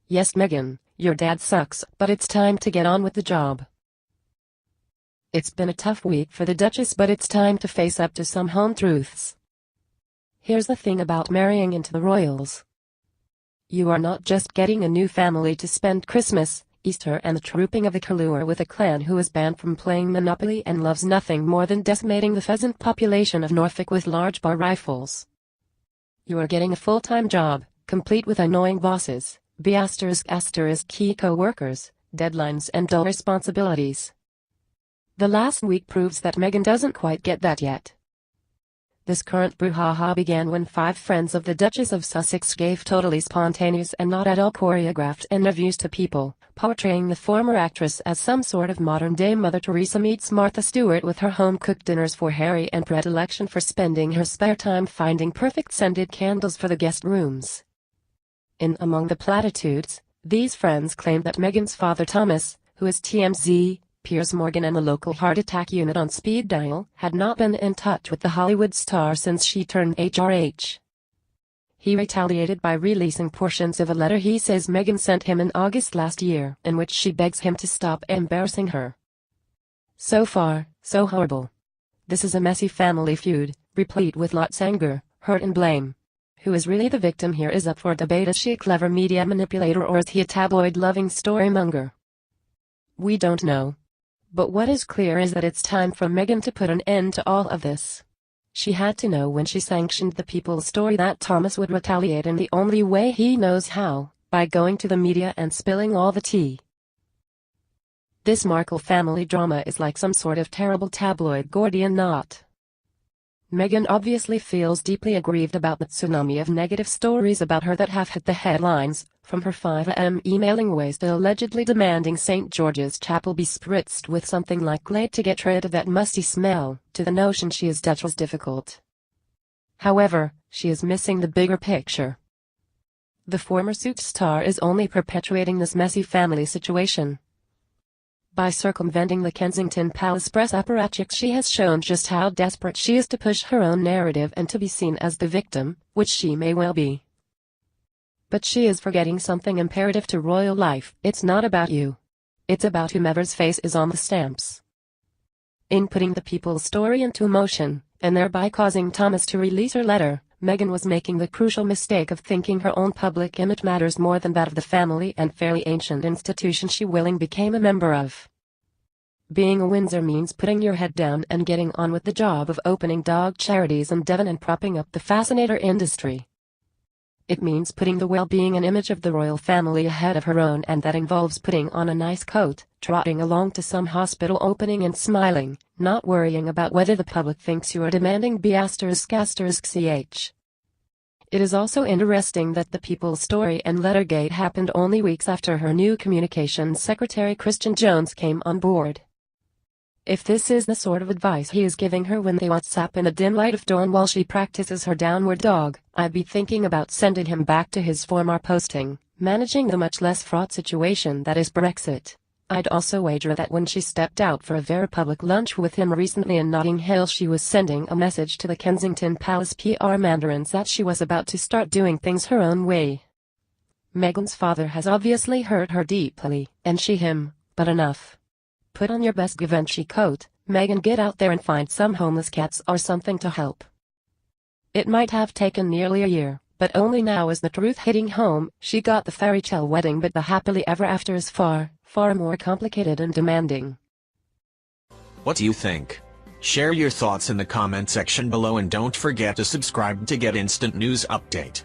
Yes, Meghan, your dad sucks, but it's time to get on with the job. It's been a tough week for the Duchess, but it's time to face up to some home truths. Here's the thing about marrying into the royals. You are not just getting a new family to spend Christmas, Easter and the trooping of a Kahlua with a clan who is banned from playing Monopoly and loves nothing more than decimating the pheasant population of Norfolk with large bar rifles. You are getting a full-time job, complete with annoying bosses, key co-workers, deadlines and dull responsibilities. The last week proves that Meghan doesn't quite get that yet. This current brouhaha began when 5 friends of the Duchess of Sussex gave totally spontaneous and not at all choreographed interviews to People, portraying the former actress as some sort of modern-day Mother Teresa meets Martha Stewart with her home-cooked dinners for Harry and predilection for spending her spare time finding perfect scented candles for the guest rooms. In among the platitudes, these friends claimed that Meghan's father Thomas, who is TMZ, Piers Morgan and the local heart attack unit on speed dial, had not been in touch with the Hollywood star since she turned HRH. He retaliated by releasing portions of a letter he says Meghan sent him in August last year, in which she begs him to stop embarrassing her. So far, so horrible. This is a messy family feud, replete with lots of anger, hurt and blame. Who is really the victim here is up for debate. Is she a clever media manipulator or is he a tabloid-loving storymonger? We don't know. But what is clear is that it's time for Meghan to put an end to all of this. She had to know when she sanctioned the People's story that Thomas would retaliate in the only way he knows how, by going to the media and spilling all the tea. This Markle family drama is like some sort of terrible tabloid Gordian knot. Meghan obviously feels deeply aggrieved about the tsunami of negative stories about her that have hit the headlines, from her 5 a.m. emailing ways to allegedly demanding St. George's Chapel be spritzed with something like Glade to get rid of that musty smell, to the notion she is Duchess difficult. However, she is missing the bigger picture. The former Suits star is only perpetuating this messy family situation. By circumventing the Kensington Palace press apparatchiks, she has shown just how desperate she is to push her own narrative and to be seen as the victim, which she may well be. But she is forgetting something imperative to royal life. It's not about you. It's about whomever's face is on the stamps. In putting the People's story into motion, and thereby causing Thomas to release her letter, Meghan was making the crucial mistake of thinking her own public image matters more than that of the family and fairly ancient institution she willingly became a member of. Being a Windsor means putting your head down and getting on with the job of opening dog charities in Devon and propping up the fascinator industry. It means putting the well-being and image of the royal family ahead of her own, and that involves putting on a nice coat, trotting along to some hospital opening and smiling, not worrying about whether the public thinks you are demanding ***ch. It is also interesting that the People's story and Lettergate happened only weeks after her new communications secretary Christian Jones came on board. If this is the sort of advice he is giving her when they WhatsApp in the dim light of dawn while she practices her downward dog, I'd be thinking about sending him back to his former posting, managing the much less fraught situation that is Brexit. I'd also wager that when she stepped out for a very public lunch with him recently in Notting Hill, she was sending a message to the Kensington Palace PR mandarins that she was about to start doing things her own way. Meghan's father has obviously hurt her deeply, and she him, but enough. Put on your best Givenchy coat, Meghan, get out there and find some homeless cats or something to help. It might have taken nearly a year, but only now is the truth hitting home. She got the fairy tale wedding, but the happily ever after is far, far more complicated and demanding. What do you think? Share your thoughts in the comment section below and don't forget to subscribe to get instant news update.